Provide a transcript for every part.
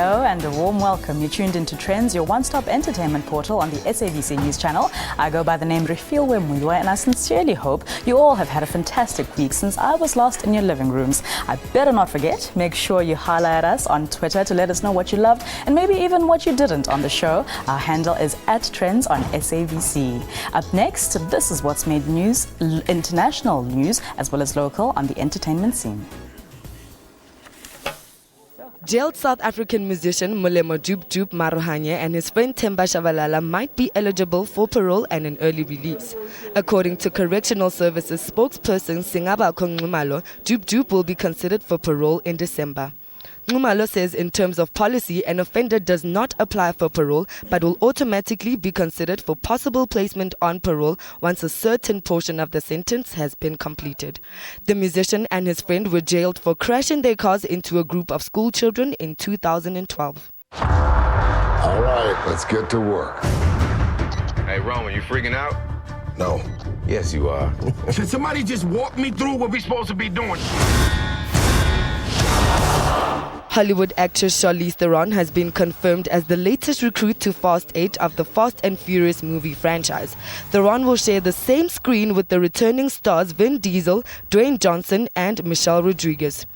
Hello and a warm welcome. You're tuned into Trendz, your one-stop entertainment portal on the SABC News channel. I go by the name Refilwe Muiwa, and I sincerely hope you all have had a fantastic week since I was lost in your living rooms. I better not forget, make sure you holler at us on Twitter to let us know what you loved and maybe even what you didn't on the show. Our handle is @Trendz on SABC. Up next, this is what's made news, international news as well as local on the entertainment scene. Jailed South African musician Molemo Joop Maruhanye and his friend Themba Shabalala might be eligible for parole and an early release. According to Correctional Services spokesperson Singaba Nxumalo, Joop will be considered for parole in December. Nxumalo says in terms of policy, an offender does not apply for parole but will automatically be considered for possible placement on parole once a certain portion of the sentence has been completed. The musician and his friend were jailed for crashing their cars into a group of school children in 2012. All right, let's get to work. Hey, Roman, you freaking out? No. Yes, you are. Can somebody just walk me through what we're supposed to be doing? Hollywood actress Charlize Theron has been confirmed as the latest recruit to Fast 8 of the Fast and Furious movie franchise. Theron will share the same screen with the returning stars Vin Diesel, Dwayne Johnson and Michelle Rodriguez.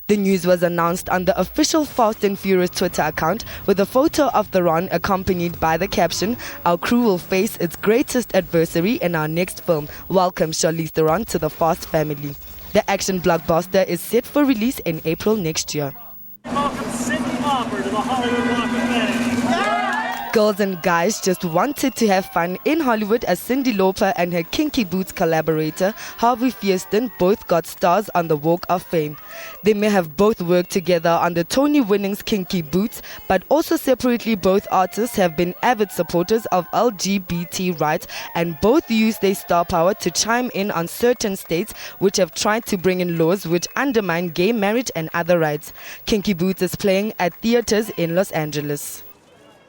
The news was announced on the official Fast and Furious Twitter account with a photo of Theron accompanied by the caption, "Our crew will face its greatest adversary in our next film. Welcome Charlize Theron to the Fast family." The action blockbuster is set for release in April next year. Welcome Cindy Lauper to the Hollywood Walk of Fame. Girls and guys just wanted to have fun in Hollywood as Cyndi Lauper and her Kinky Boots collaborator Harvey Fierstein both got stars on the Walk of Fame. They may have both worked together on the Tony Winnings Kinky Boots, but also separately both artists have been avid supporters of LGBT rights and both use their star power to chime in on certain states which have tried to bring in laws which undermine gay marriage and other rights. Kinky Boots is playing at theaters in Los Angeles.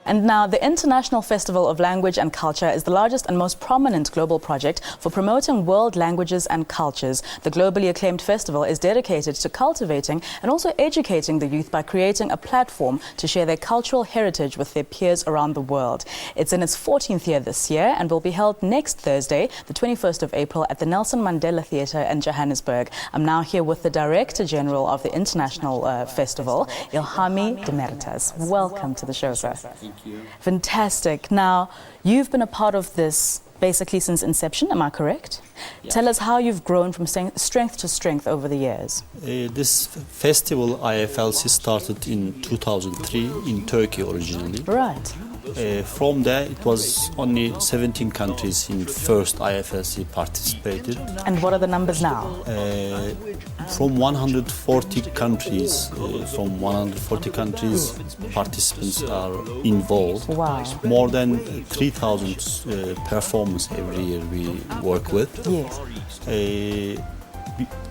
And now, the International Festival of Language and Culture is the largest and most prominent global project for promoting world languages and cultures. The globally acclaimed festival is dedicated to cultivating and also educating the youth by creating a platform to share their cultural heritage with their peers around the world. It's in its 14th year this year and will be held next Thursday, the 21st of April, at the Nelson Mandela Theatre in Johannesburg. I'm now here with the Director General of the International Festival, Ilhami Demeritas. Welcome to the show, sir. Thank you. Fantastic. Now, you've been a part of this basically since inception, am I correct? Yes. Tell us how you've grown from strength to strength over the years. This festival, IFLC, started in 2003 in Turkey originally. Right. From there, it was only 17 countries in first IFLC participated. And what are the numbers now? From 140 countries, participants are involved. Wow. More than 3,000 performers every year we work with. Yes.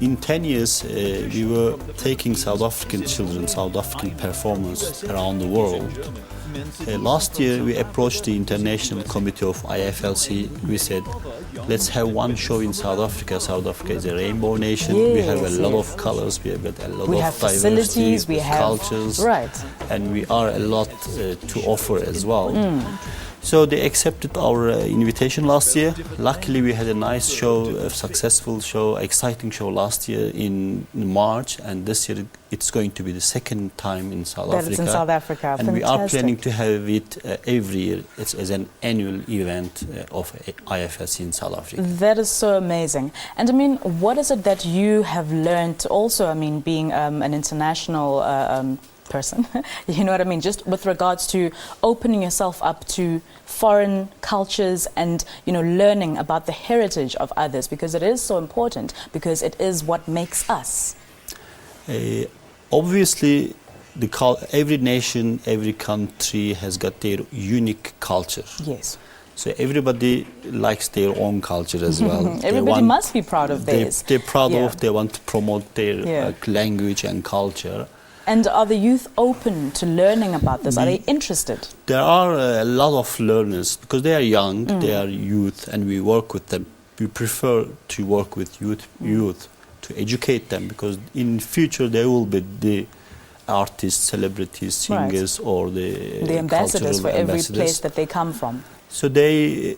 In 10 years, we were taking South African children, South African performers around the world. Last year, we approached the International Committee of IFLC. We said, let's have one show in South Africa. South Africa is a rainbow nation. Yes, we have a lot of colors. We have a lot we of have diversity, facilities, we have cultures. Right. And we are a lot to offer as well. So they accepted our invitation last year. Luckily, we had a nice show, a successful show, exciting show last year in March, and this year it's going to be the second time in South Africa. It's in South Africa. And fantastic. we are planning to have it every year. It's as an annual event of IFLC in South Africa. That is so amazing. And I mean, what is it that you have learned also, I mean, being an international person, you know what I mean, just with regards to opening yourself up to foreign cultures and, you know, learning about the heritage of others, because it is so important, because it is what makes us. Obviously, every nation, every country has got their unique culture. Yes. So everybody likes their own culture as well. Everybody must be proud of theirs. They're proud of, they want to promote their language and culture. And are the youth open to learning about this? Are they interested? There are a lot of learners because they are young, they are youth, and we work with them. We prefer to work with youth to educate them, because in future they will be the artists, celebrities, singers, or the ambassadors for cultural every ambassadors. place that they come from. So they,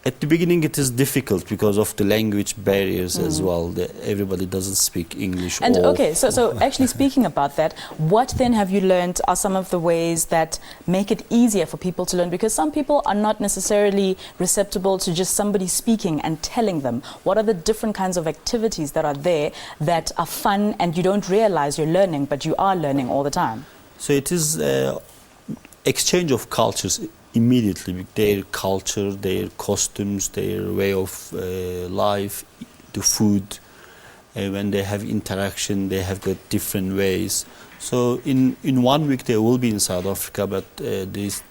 at the beginning, it is difficult because of the language barriers as well. Everybody doesn't speak English. And okay, so actually speaking about that, what then have you learned are some of the ways that make it easier for people to learn? Because some people are not necessarily receptible to just somebody speaking and telling them. What are the different kinds of activities that are there that are fun and you don't realize you're learning, but you are learning all the time? So it is exchange of cultures immediately, their culture, their costumes, their way of life, the food. When they have interaction, they have got different ways. So in 1 week they will be in South Africa, but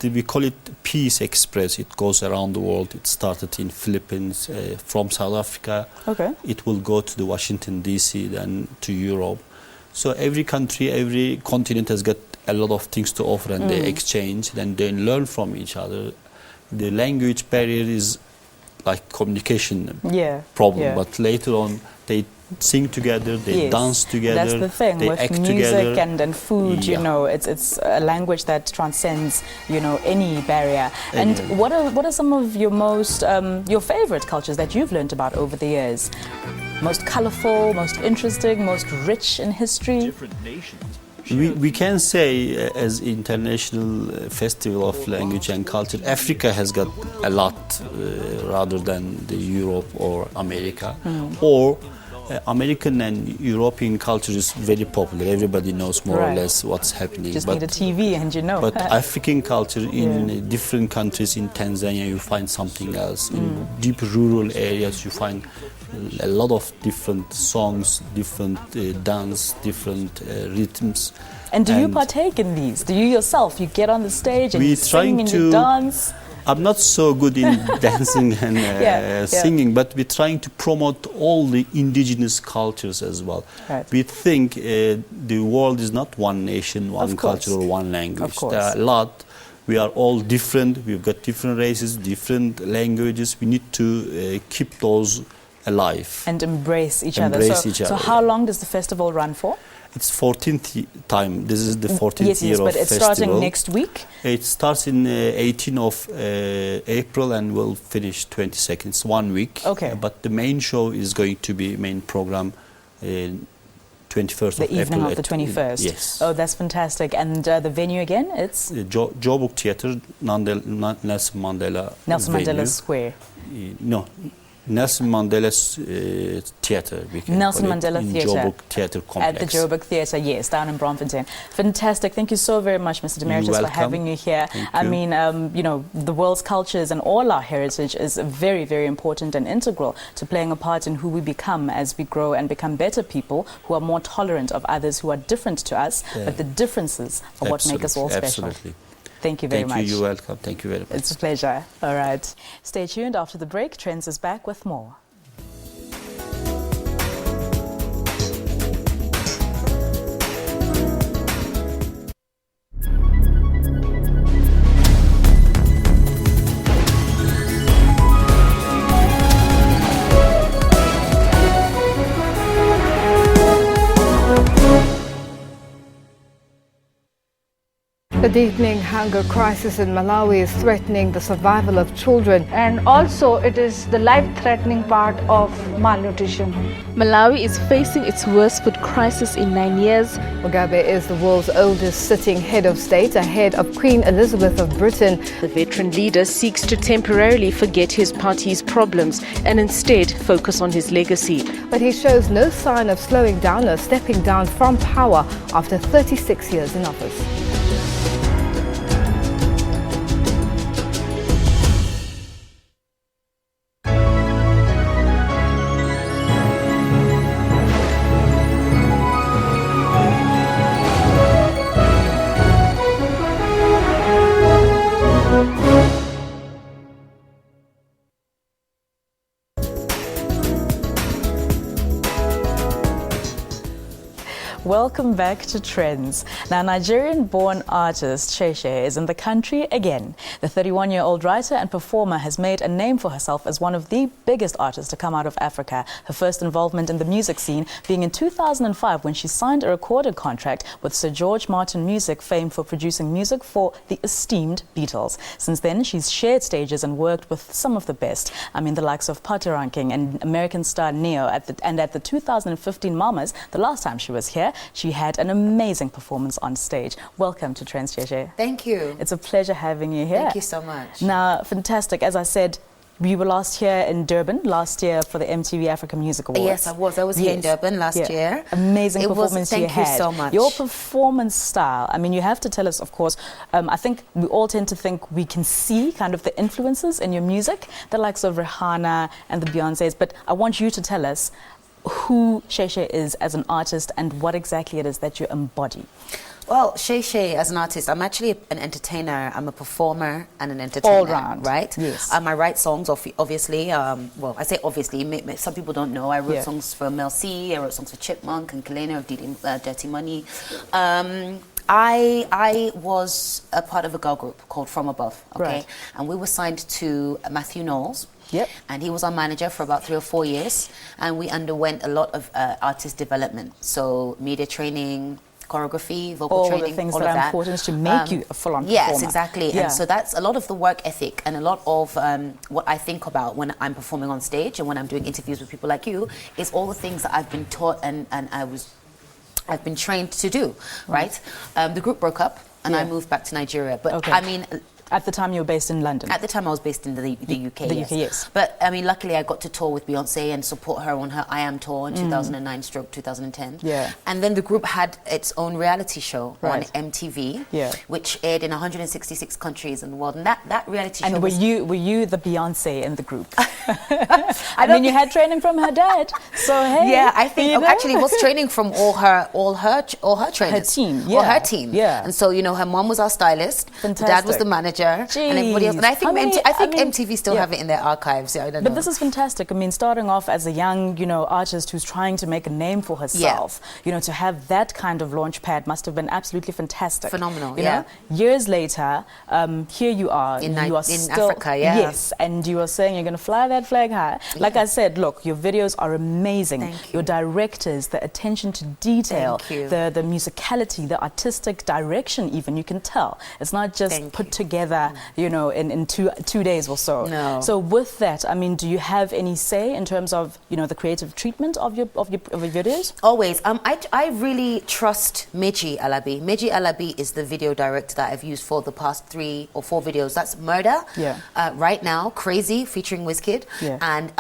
we call it Peace Express. It goes around the world. It started in Philippines, from South Africa. Okay. It will go to the Washington DC, then to Europe. So every country, every continent has got a lot of things to offer, and they exchange, then they learn from each other. The language barrier is like communication problem, but later on they sing together, they dance together. That's the thing they with act music together. and food. You know, it's a language that transcends, you know, any barrier. And what are some of your most your favorite cultures that you've learned about over the years? Most colorful, most interesting, most rich in history? Different nations. We can say, as International Festival of Language and Culture, Africa has got a lot rather than the Europe or America. Or American and European culture is very popular. Everybody knows more or less what's happening. Just need a TV and you know. But African culture in different countries, in Tanzania you find something else. In deep rural areas you find a lot of different songs, different dance, different rhythms. And do you partake in these? Do you yourself, you get on the stage and you sing and you dance? I'm not so good in dancing and singing, but we're trying to promote all the indigenous cultures as well. We think the world is not one nation, one culture or one language. There are a lot. We are all different. We've got different races, different languages. We need to keep those alive. And embrace each other. So how long does the festival run for? It's 14th time. This is the 14th year of festival. But it's starting next week? It starts in 18th of April and will finish 22nd. It's 1 week. Okay. But the main show is going to be main program 21st of April. The evening of the 21st? Yes. Oh, that's fantastic. And the venue again, it's? GoGo Theatre, Nelson Mandela Nelson venue. Mandela Square. No. Nelson Mandela's Theatre. Nelson Mandela Theatre. Joburg Theatre Complex. At the Joburg Theatre, yes, down in Braamfontein. Fantastic. Thank you so very much, Mr. Demeritus, for having you here. I mean, you know, the world's cultures and all our heritage is very, very important and integral to playing a part in who we become as we grow and become better people who are more tolerant of others who are different to us, but the differences are what make us all special. Absolutely. Thank you very much. Thank you. You're welcome. Thank you very much. It's a pleasure. All right. Stay tuned. After the break, Trendz is back with more. The deepening hunger crisis in Malawi is threatening the survival of children. And also it is the life-threatening part of malnutrition. Malawi is facing its worst food crisis in 9 years. Mugabe is the world's oldest sitting head of state, ahead of Queen Elizabeth of Britain. The veteran leader seeks to temporarily forget his party's problems and instead focus on his legacy. But he shows no sign of slowing down or stepping down from power after 36 years in office. welcome back to Trendz. Now, Nigerian-born artist Cheche is in the country again. The 31-year-old writer and performer has made a name for herself as one of the biggest artists to come out of Africa. Her first involvement in the music scene being in 2005 when she signed a recorded contract with Sir George Martin Music, famed for producing music for the esteemed Beatles. Since then, she's shared stages and worked with some of the best. I mean, the likes of Ranking and American star Neo at the 2015 Mamas. The last time she was here, she had an amazing performance on stage. Welcome to Trendz, Cheche. Thank you. It's a pleasure having you here. Thank you so much. Now, fantastic. As I said, we were last here in Durban last year for the MTV Africa Music Awards. Yes, I was. I was here in Durban last year. Amazing performance you had. Thank you so much. Your performance style, I mean, you have to tell us, of course, I think we all tend to think we can see kind of the influences in your music, the likes of Rihanna and the Beyoncés, but I want you to tell us who Cheche is as an artist and what exactly it is that you embody. Well, Shay as an artist, I'm actually an entertainer. I'm a performer and an entertainer. All round. Right? Yes. I write songs, obviously. Well, I say obviously. Some people don't know. I wrote songs for Mel C. I wrote songs for Chipmunk and Kalena of Dirty Money. I was a part of a girl group called From Above. Okay. Right. And we were signed to Matthew Knowles. Yep. And he was our manager for about 3 or 4 years. And we underwent a lot of artist development. So media training, choreography, vocal training, all the things all that of are important to make you a full-on performer. Yes, exactly. Yeah. And so that's a lot of the work ethic and a lot of what I think about when I'm performing on stage and when I'm doing interviews with people like you is all the things that I've been taught and I've been trained to do, right? The group broke up and I moved back to Nigeria. But I mean... At the time you were based in London? At the time I was based in the UK, The UK, yes. But I mean, luckily I got to tour with Beyonce and support her on her I Am tour in 2009/2010. Yeah. And then the group had its own reality show on MTV, yeah, which aired in 166 countries in the world. And that reality show. And were you the Beyonce in the group? I mean, you had training from her dad, so hey. Yeah, I think actually it was training from all her trainers. Her team, yeah. All her team. Yeah. And so, you know, her mom was our stylist. Fantastic. Dad was the manager. And everybody else. And I think MTV still have it in their archives. Yeah, I don't know. But this is fantastic. I mean, starting off as a young, artist who's trying to make a name for herself, to have that kind of launch pad must have been absolutely fantastic. Phenomenal, you know? Years later, here you are. In still, Africa, yeah. Yes, and you are saying you're going to fly that flag high. Like I said, look, your videos are amazing. Thank you. Your directors, the attention to detail, the musicality, the artistic direction even, you can tell. It's not just put together in two days or so. No. So with that, I mean, do you have any say in terms of, the creative treatment of your videos? Always. I really trust Meji Alabi. Meji Alabi is the video director that I've used for the past 3 or 4 videos. That's Murder, Right Now, Crazy, featuring Wizkid, and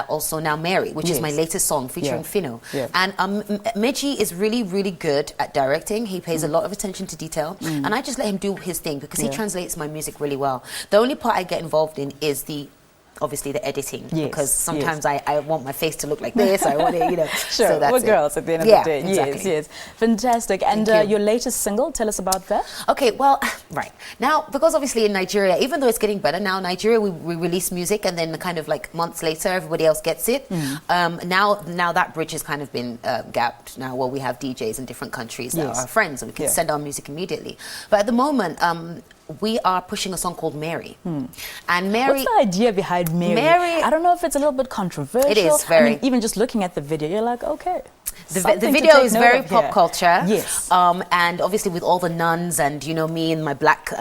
also now Mary, which is my latest song featuring Fino. Yeah. And Meji is really, really good at directing. He pays a lot of attention to detail, and I just let him do his thing because he translates my music really well. The only part I get involved in is obviously the editing, because sometimes I want my face to look like this. I want it, Sure, so that's we're girls at the end of the day. Exactly. Yes, fantastic. And your latest single, tell us about that. Okay, well, right now, because obviously in Nigeria, even though it's getting better now, Nigeria we release music and then kind of like months later everybody else gets it. Now that bridge has kind of been gapped now, where we have DJs in different countries that are our friends and we can send our music immediately. But at the moment, we are pushing a song called Mary. And Mary... What's the idea behind Mary? I don't know if it's a little bit controversial. It is very... I mean, even just looking at the video, you're like, okay. The video is very pop culture. Yes. And obviously with all the nuns and, me in my black...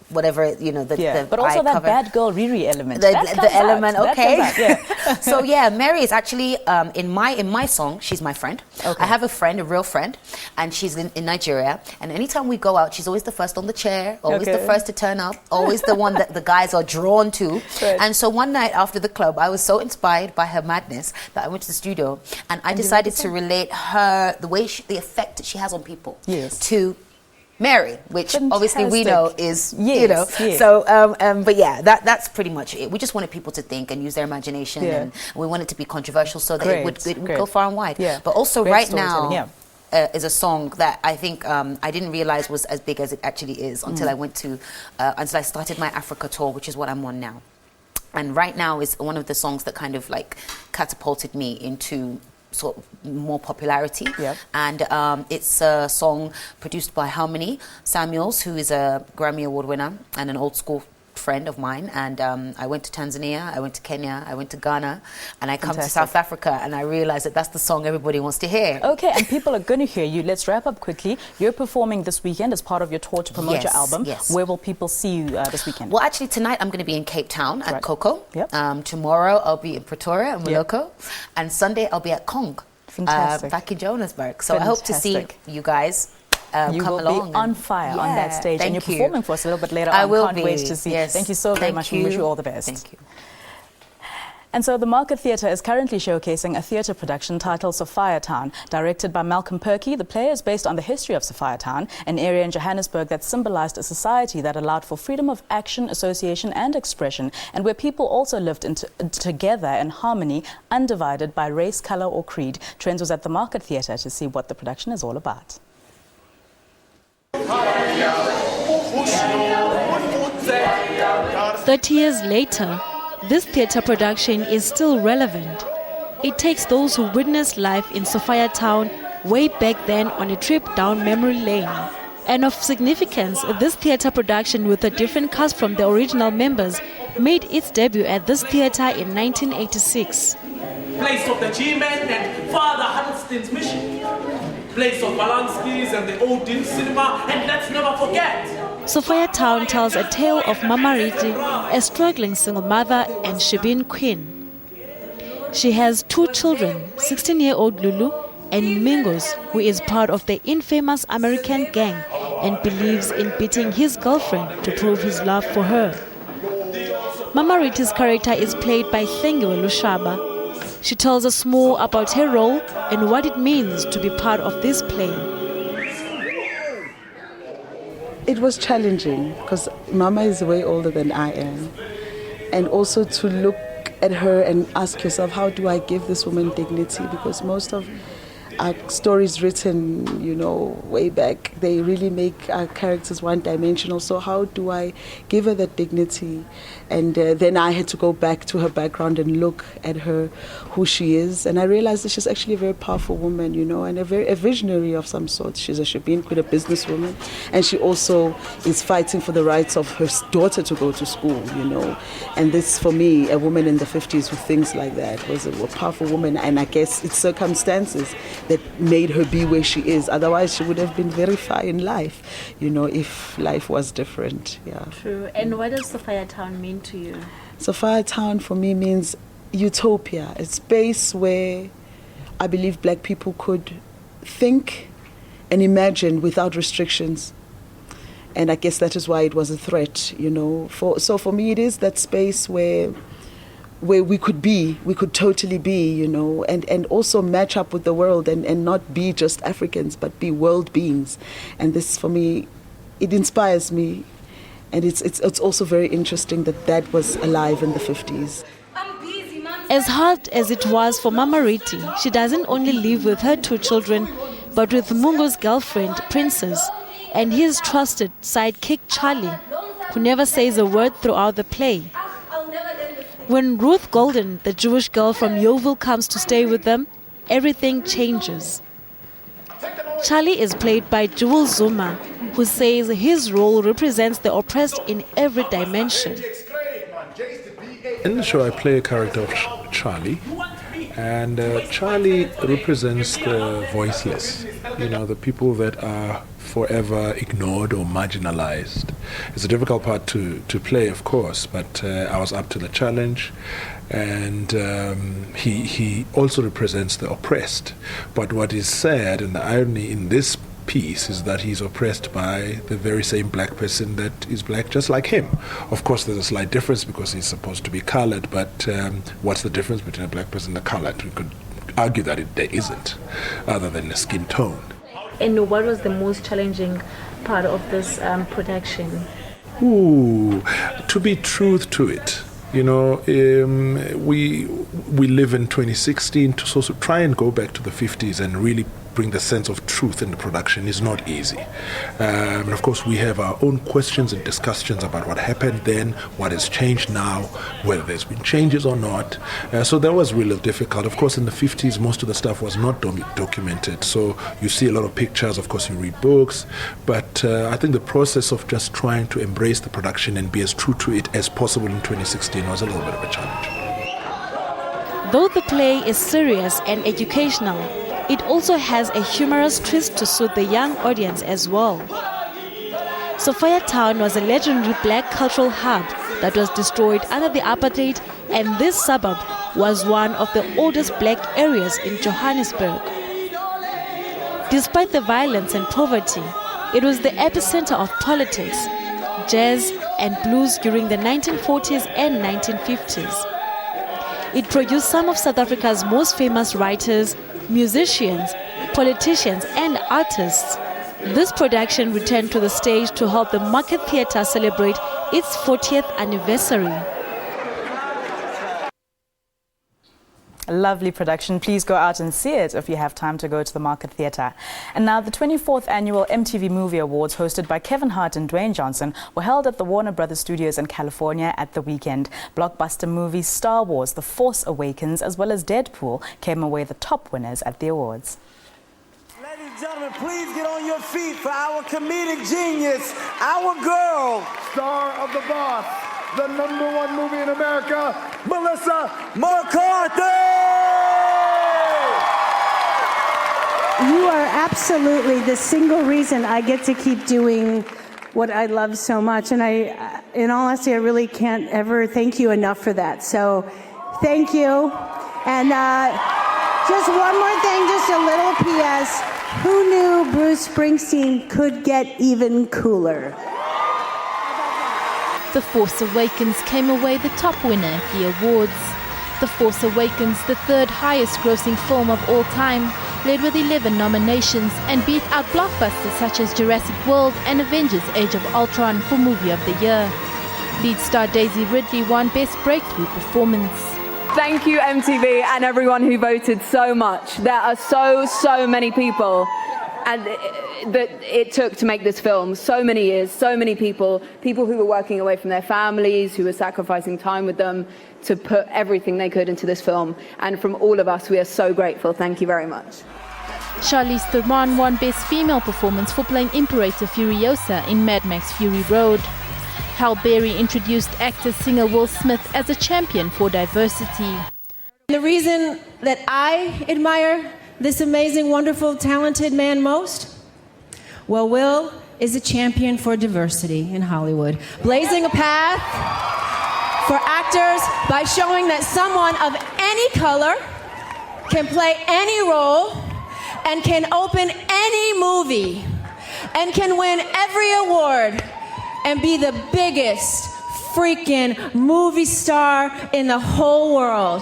whatever, but also that bad girl Riri element. The element, okay. So Mary is actually in my song. She's my friend. Okay. I have a friend, a real friend, and she's in Nigeria. And anytime we go out, she's always the first on the chair, always the first to turn up, always the one that the guys are drawn to. Right. And so one night after the club, I was so inspired by her madness that I went to the studio and I decided to relate her, the effect that she has on people, to Mary, which obviously we know is, So, but that's pretty much it. We just wanted people to think and use their imagination, and we wanted to be controversial so that it would go far and wide. But also right now is a song that I think I didn't realize was as big as it actually is until I started my Africa tour, which is what I'm on now. And Right Now is one of the songs that kind of like catapulted me into sort of more popularity. And it's a song produced by Harmony Samuels, who is a Grammy Award winner and an old school friend of mine. And I went to Tanzania, I went to Kenya, I went to Ghana, and I come to South Africa, and I realized that that's the song everybody wants to hear. Okay, and people are going to hear you. Let's wrap up quickly. You're performing this weekend as part of your tour to promote your album. Where will people see you this weekend? Well, actually, tonight I'm going to be in Cape Town at GoGo. Tomorrow I'll be in Pretoria and Moloko. And Sunday I'll be at Kong, back in Johannesburg. So I hope to see you guys. You come will along be on fire on that stage, and you're performing for us a little bit later. I will can't wait to see. Thank you so very much. We wish you all the best. Thank you. And so the Market Theatre is currently showcasing a theatre production titled Sophiatown. Directed by Malcolm Perkey, the play is based on the history of Sophiatown, an area in Johannesburg that symbolized a society that allowed for freedom of action, association and expression, and where people also lived together in harmony, undivided by race, colour or creed. Trendz was at the Market Theatre to see what the production is all about. 30 years later, this theatre production is still relevant. It takes those who witnessed life in Sophiatown way back then on a trip down memory lane. And of significance, this theatre production with a different cast from the original members made its debut at this theatre in 1986. Place of the G-Men and Father Huddleston's mission. Place of Balanski's and the Odeon cinema, and let's never forget. Sophiatown tells a tale of Mama Riti, a struggling single mother and Shebeen Queen. She has 2 children, 16-year-old Lulu and Mingos, who is part of the infamous American gang and believes in beating his girlfriend to prove his love for her. Mama Riti's character is played by Thengiwe Lushaba. She tells us more about her role and what it means to be part of this play. It was challenging because Mama is way older than I am. And also to look at her and ask yourself, how do I give this woman dignity? Because most of our stories written, way back, they really make our characters one-dimensional. So how do I give her that dignity? And then I had to go back to her background and look at her, who she is. And I realized that she's actually a very powerful woman, and a visionary of some sort. She's a Shebeen Queen, a businesswoman. And she also is fighting for the rights of her daughter to go to school, And this, for me, a woman in the 50s who thinks like that, was a powerful woman. And I guess it's circumstances that made her be where she is. Otherwise, she would have been very far in life, if life was different. Yeah. True. And what does Sophiatown mean to you? Sophiatown for me means utopia, a space where I believe black people could think and imagine without restrictions. And I guess that is why it was a threat, So for me, it is that space where we could totally be, and also match up with the world and not be just Africans, but be world beings. And this, for me, it inspires me. And it's also very interesting that was alive in the 50s. As hard as it was for Mama Riti, she doesn't only live with her 2 children, but with Mungo's girlfriend, Princess, and his trusted sidekick, Charlie, who never says a word throughout the play. When Ruth Golden, the Jewish girl from Yeovil, comes to stay with them, everything changes. Charlie is played by Jewel Zuma, who says his role represents the oppressed in every dimension. In the show, I play a character of Charlie, and Charlie represents the voiceless, the people that are forever ignored or marginalized. It's a difficult part to play, of course, but I was up to the challenge. And he also represents the oppressed. But what is sad, and the irony in this piece, is that he's oppressed by the very same black person that is black just like him. Of course, there's a slight difference because he's supposed to be colored, but what's the difference between a black person and a colored? We could argue that there isn't, other than the skin tone. And what was the most challenging part of this production? To be truth to it. We live in 2016, to try and go back to the 50s and really bring the sense of truth in the production is not easy. And of course, we have our own questions and discussions about what happened then, what has changed now, whether there's been changes or not. So that was really difficult. Of course, in the 50s, most of the stuff was not documented. So you see a lot of pictures, of course, you read books. But I think the process of just trying to embrace the production and be as true to it as possible in 2016 was a little bit of a challenge. Though the play is serious and educational, it also has a humorous twist to suit the young audience as well. Sophiatown was a legendary black cultural hub that was destroyed under the apartheid, and this suburb was one of the oldest black areas in Johannesburg. Despite the violence and poverty, it was the epicenter of politics, jazz and blues during the 1940s and 1950s. It produced some of South Africa's most famous writers, musicians, politicians and artists. This production returned to the stage to help the Market Theatre celebrate its 40th anniversary. A lovely production. Please go out and see it if you have time to go to the Market Theatre. And now the 24th annual MTV Movie Awards, hosted by Kevin Hart and Dwayne Johnson, were held at the Warner Brothers Studios in California at the weekend. Blockbuster movies Star Wars, The Force Awakens, as well as Deadpool came away the top winners at the awards. Ladies and gentlemen, please get on your feet for our comedic genius, our girl, star of The Boss, the #1 movie in America, Melissa McCarthy! You are absolutely the single reason I get to keep doing what I love so much. And in all honesty, I really can't ever thank you enough for that. So thank you. And just one more thing, just a little PS. Who knew Bruce Springsteen could get even cooler? The Force Awakens came away the top winner at the awards. The Force Awakens, the third highest grossing film of all time, led with 11 nominations and beat out blockbusters such as Jurassic World and Avengers Age of Ultron for Movie of the Year. Lead star Daisy Ridley won Best Breakthrough Performance. Thank you, MTV, and everyone who voted so much. There are so many people and that it took to make this film. So many years, so many people who were working away from their families, who were sacrificing time with them to put everything they could into this film. And from all of us, we are so grateful. Thank you very much. Charlize Theron won Best Female Performance for playing Imperator Furiosa in Mad Max Fury Road. Halle Berry introduced actor-singer Will Smith as a champion for diversity. The reason that I admire this amazing, wonderful, talented man most? Well, Will is a champion for diversity in Hollywood, blazing a path for actors by showing that someone of any color can play any role and can open any movie and can win every award and be the biggest freaking movie star in the whole world.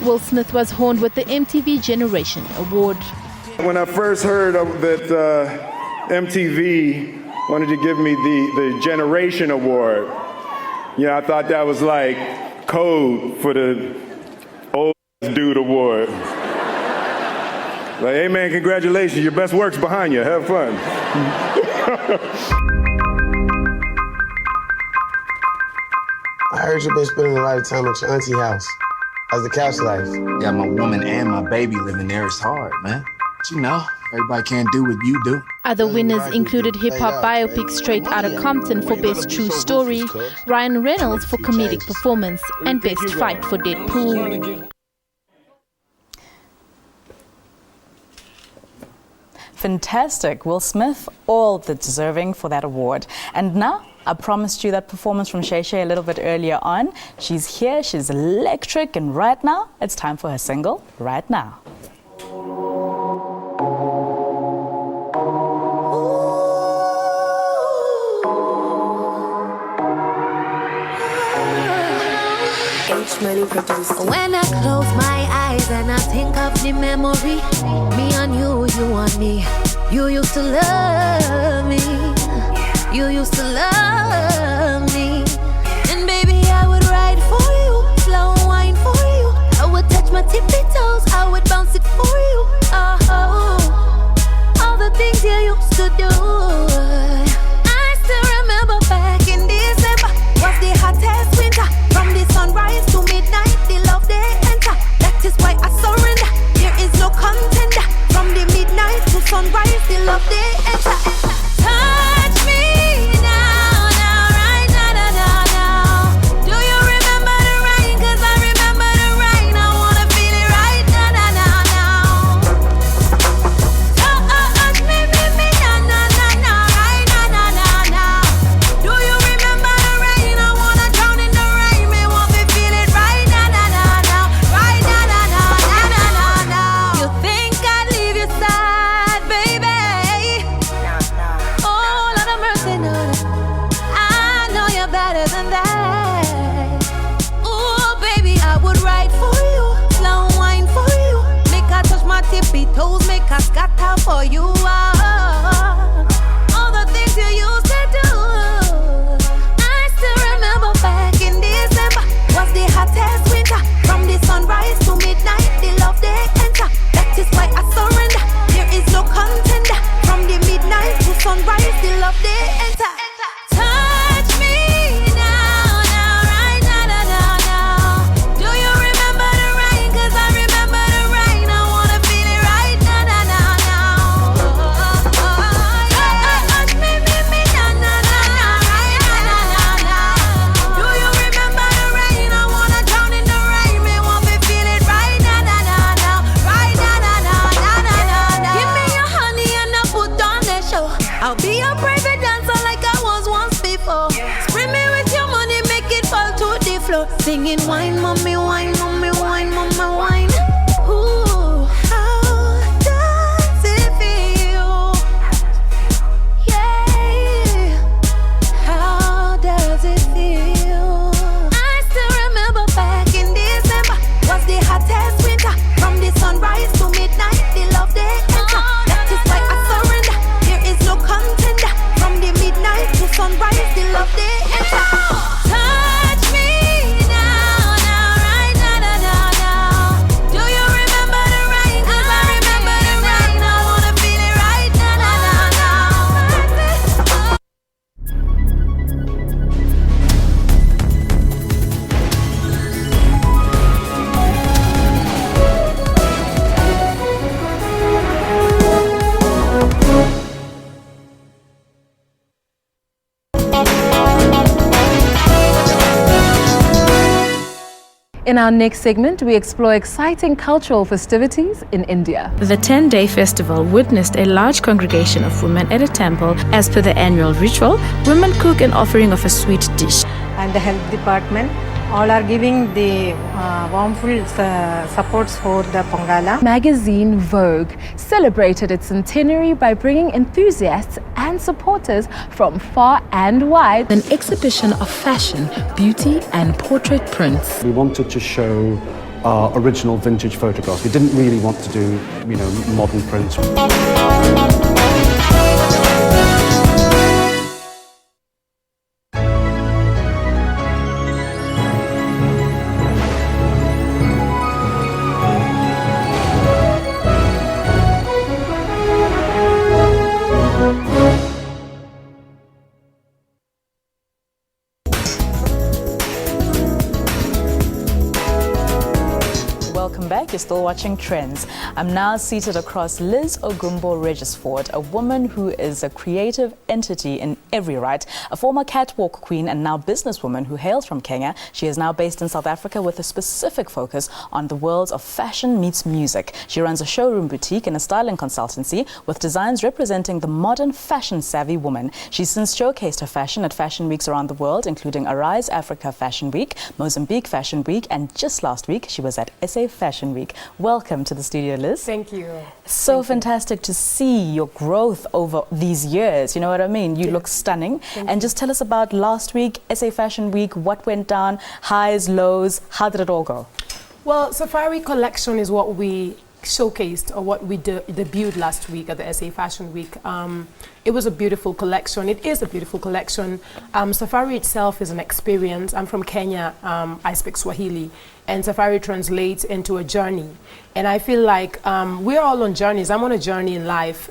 Will Smith was honored with the MTV Generation Award. When I first heard that MTV wanted to give me the Generation Award, I thought that was like code for the old dude award. Like, hey man, congratulations, your best work's behind you, have fun. I heard you've been spending a lot of time at your auntie house. How's the couch life? Got my woman and my baby living there. It's hard, man. But everybody can't do what you do. Other winners included hip-hop biopic Straight Outta Compton for Best True Story, Ryan Reynolds for Comedic Performance, and Best Fight for Deadpool. Fantastic. Will Smith, all the deserving for that award. And now, I promised you that performance from Shay a little bit earlier on. She's here, she's electric, and right now, it's time for her single, Right Now. When I close my eyes and I think of the memory, me and you and me. You used to love me. You used to love me. And baby, I would ride for you, slow wine for you. I would touch my my tippy toes, I would bounce it for you. Oh, all the things you used to do. I still remember back in December was the hottest winter. From the sunrise to midnight, the love they enter. That is why I surrender. There is no contender. From the midnight to sunrise, the love they enter. Touch me now, right now. Do you remember the rain? 'Cause I remember the rain. I wanna feel it right now. Touch me now, right now. Do you remember the rain? I wanna drown in the rain. Me want to feel it right now. Right now. You think I'd leave your side, baby? Oh, Lord have mercy, no. I know you're better than that. Oh, baby, I would ride for you, slow wine for you. Make her touch my tippy toes, make her scatter for you. All the things you used to do. I still remember back in December was the hottest winter. From the sunrise to midnight, the love they enter. That is why I surrender. There is no contender. From the midnight to sunrise, the love they enter. Touch me now, right now. Do you remember the rain? 'Cause I remember the rain. I wanna feel it right now. Touch me now, right now. Do you remember the rain? I wanna drown in the rain. Me want to feel it right now. Right now. Give me your honey and I put on the show. I'll be your private dancer like I was once before. Spray me with your money, make it fall to the floor. Singing wine, mommy, wine, mommy, wine, mama, wine. Ooh, how does it feel? Yeah, how does it feel? I still remember back in December was the hottest winter. From the sunrise to midnight, the love they enter. That is why I surrender. There is no contender. From the midnight to sunrise, the love they enter. Touch me now, right now. Do you remember the rain? 'Cause I remember the rain. I wanna feel it right now. In our next segment, we explore exciting cultural festivities in India. The 10-day festival witnessed a large congregation of women at a temple. As per the annual ritual, women cook an offering of a sweet dish. And the health department all are giving the warmful supports for the Pongala. Magazine Vogue celebrated its centenary by bringing enthusiasts and supporters from far and wide. An exhibition of fashion, beauty and portrait prints. We wanted to show our original vintage photographs. We didn't really want to do, modern prints. You're still watching Trendz. I'm now seated across Liz Ogumbo Regisford, a woman who is a creative entity in every right, a former catwalk queen and now businesswoman who hails from Kenya. She is now based in South Africa with a specific focus on the worlds of fashion meets music. She runs a showroom boutique and a styling consultancy with designs representing the modern fashion-savvy woman. She's since showcased her fashion at fashion weeks around the world, including Arise Africa Fashion Week, Mozambique Fashion Week, and just last week she was at SA Fashion Week. Welcome to the studio, Liz. Thank you. So fantastic to see your growth over these years. You know what I mean? You look stunning. And just tell us about last week, SA Fashion Week, what went down, highs, lows, how did it all go? Well, Safari Collection is what we showcased or what we debuted last week at the SA Fashion Week. It was a beautiful collection. It is a beautiful collection. Safari itself is an experience. I'm from Kenya. I speak Swahili. And Safari translates into a journey. And I feel like we're all on journeys. I'm on a journey in life,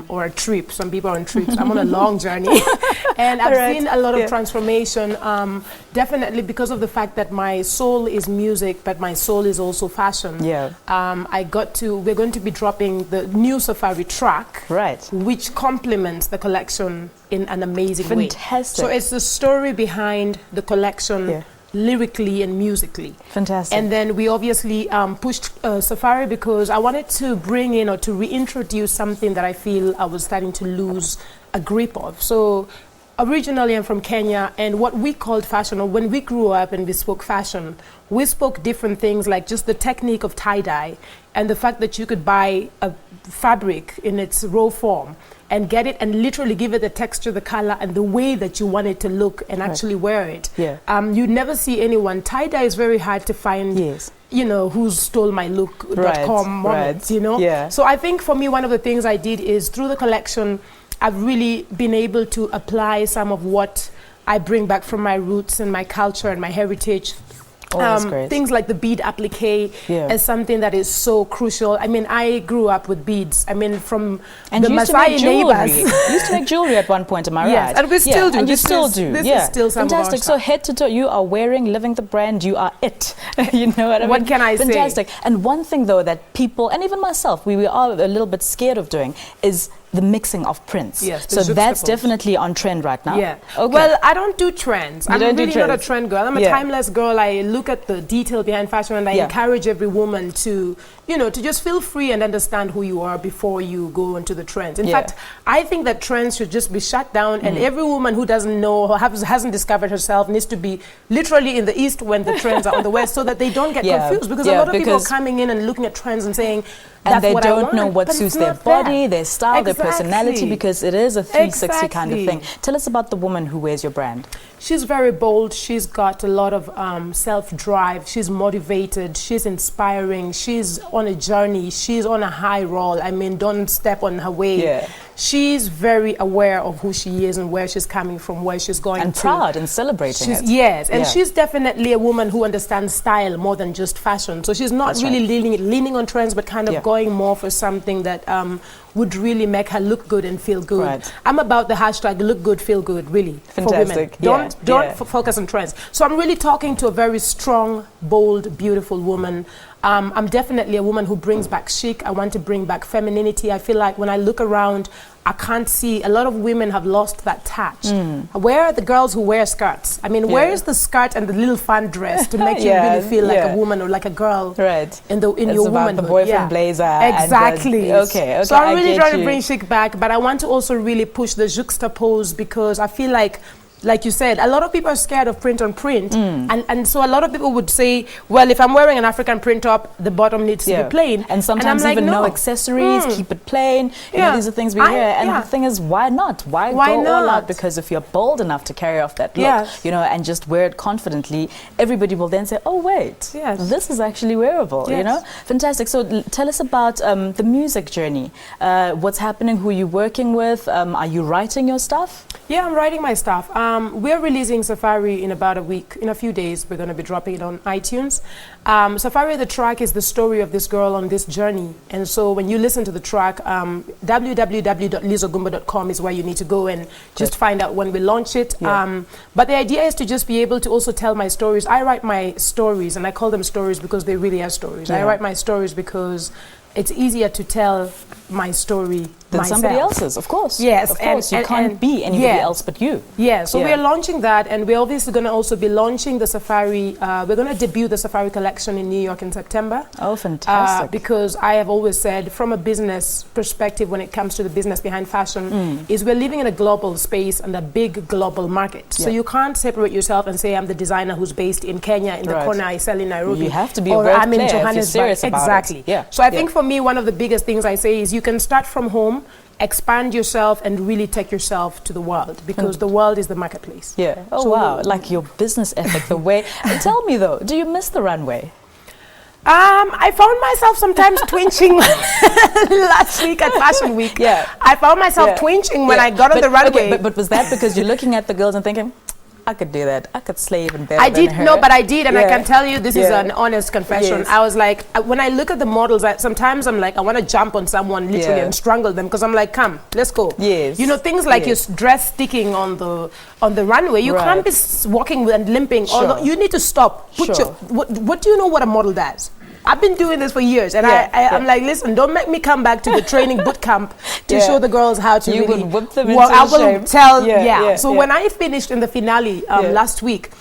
or a trip. Some people are on trips. I'm on a long journey. And I've seen a lot of transformation, definitely because of the fact that my soul is music, but my soul is also fashion. Yeah. We're going to be dropping the new Safari track, which complements the collection in an amazing way. Fantastic. So it's the story behind the collection, lyrically and musically. Fantastic. And then we obviously pushed Safari because I wanted to bring in or to reintroduce something that I feel I was starting to lose a grip of. So originally I'm from Kenya, and what we called fashion, or when we grew up and we spoke fashion, we spoke different things like just the technique of tie-dye and the fact that you could buy a fabric in its raw form and get it and literally give it the texture, the color, and the way that you want it to look and actually wear it. You never see anyone. Tie-dye is very hard to find, you know, who stole my look.com moments, you know? So I think for me, one of the things I did is through the collection, I've really been able to apply some of what I bring back from my roots and my culture and my heritage. That's great. Things like the bead applique is something that is so crucial. I mean, I grew up with beads. I mean, from the Maasai neighbors. You used to make jewelry at one point, am I right? Yes, and we still do. And you still do. This is still some Fantastic. So head to toe, you are wearing, living the brand, you are it. You know what I mean? What can I say? Fantastic. And one thing though that people, and even myself, we are a little bit scared of doing is the mixing of prints. Yes, so that's definitely on trend right now. Yeah. Okay. Well, I don't do trends. I'm really not a trends. trend girl. I'm a timeless girl. I look at the detail behind fashion, and I encourage every woman to, you know, to just feel free and understand who you are before you go into the trends. In fact, I think that trends should just be shut down, and every woman who doesn't know or hasn't discovered herself needs to be literally in the East when the trends are on the West, so that they don't get confused. Because a lot of people are coming in and looking at trends and saying, and they what don't know what suits their body, their style, their personality, because it is a 360 kind of thing. Tell us about the woman who wears your brand. She's very bold. She's got a lot of self-drive. She's motivated. She's inspiring. She's on a journey. She's on a high roll. I mean, don't step on her way. She's very aware of who she is and where she's coming from, where she's going and proud and celebrating it. Yes, and she's definitely a woman who understands style more than just fashion. So she's not really leaning on trends, but kind of going more for something that would really make her look good and feel good. I'm about the hashtag look good, feel good, really, Fantastic. for women. Don't focus on trends. So I'm really talking to a very strong, bold, beautiful woman. I'm definitely a woman who brings back chic. I want to bring back femininity. I feel like when I look around, I can't see, a lot of women have lost that touch. Where are the girls who wear skirts? I mean, where is the skirt and the little fun dress to make you really feel like a woman or like a girl in your womanhood? The boyfriend blazer. Exactly. Okay. So I'm really trying to bring chic back, but I want to also really push the juxtapose, because I feel like you said, a lot of people are scared of print on print. And so a lot of people would say, well, if I'm wearing an African print top, the bottom needs to be plain. And sometimes even no accessories, keep it plain. You know, these are things we hear. And the thing is, why not? Why go all out? Because if you're bold enough to carry off that look, you know, and just wear it confidently, everybody will then say, oh, wait, this is actually wearable, you know? Fantastic. So tell us about the music journey. What's happening? Who are you working with? Are you writing your stuff? Yeah, I'm writing my stuff. We're releasing Safari in about a week. In a few days, we're going to be dropping it on iTunes. Safari, the track, is the story of this girl on this journey. And so when you listen to the track, www.lizogumbo.com is where you need to go and just find out when we launch it. But the idea is to just be able to also tell my stories. I write my stories, and I call them stories because they really are stories. I write my stories because it's easier to tell my story than somebody else's, of course. Yes, of course. You can't be anybody else but you. Yeah, so we're launching that, and we're obviously going to also be launching the Safari. We're going to debut the Safari collection in New York in September. Oh, fantastic. Because I have always said, from a business perspective, when it comes to the business behind fashion, is we're living in a global space and a big global market. So you can't separate yourself and say, I'm the designer who's based in Kenya, in the corner, I sell in Nairobi. You have to be a world player if you're serious about it. Yeah. So I think for me, one of the biggest things I say is you can start from home, expand yourself, and really take yourself to the world, because the world is the marketplace. Oh, so wow. Like your business ethic, the way. Tell me though, do you miss the runway? I found myself sometimes twinching last week at Fashion Week. Yeah. I found myself twinching when I got on the runway. Okay, but was that because you're looking at the girls and thinking, I could do that. I could slay even better I than did, her. no, but I did, and I can tell you this is an honest confession. Yes. I was like, when I look at the models, sometimes I'm like, I want to jump on someone literally and strangle them because I'm like, come, let's go. Yes. You know, things like your dress sticking on the runway. You can't be walking and limping. Sure. You need to stop. Put your what do you know what a model does? I've been doing this for years, and I'm like, listen, don't make me come back to the training boot camp to show the girls how to really would whip them walk. into I will shape. tell, So when I finished in the finale last week,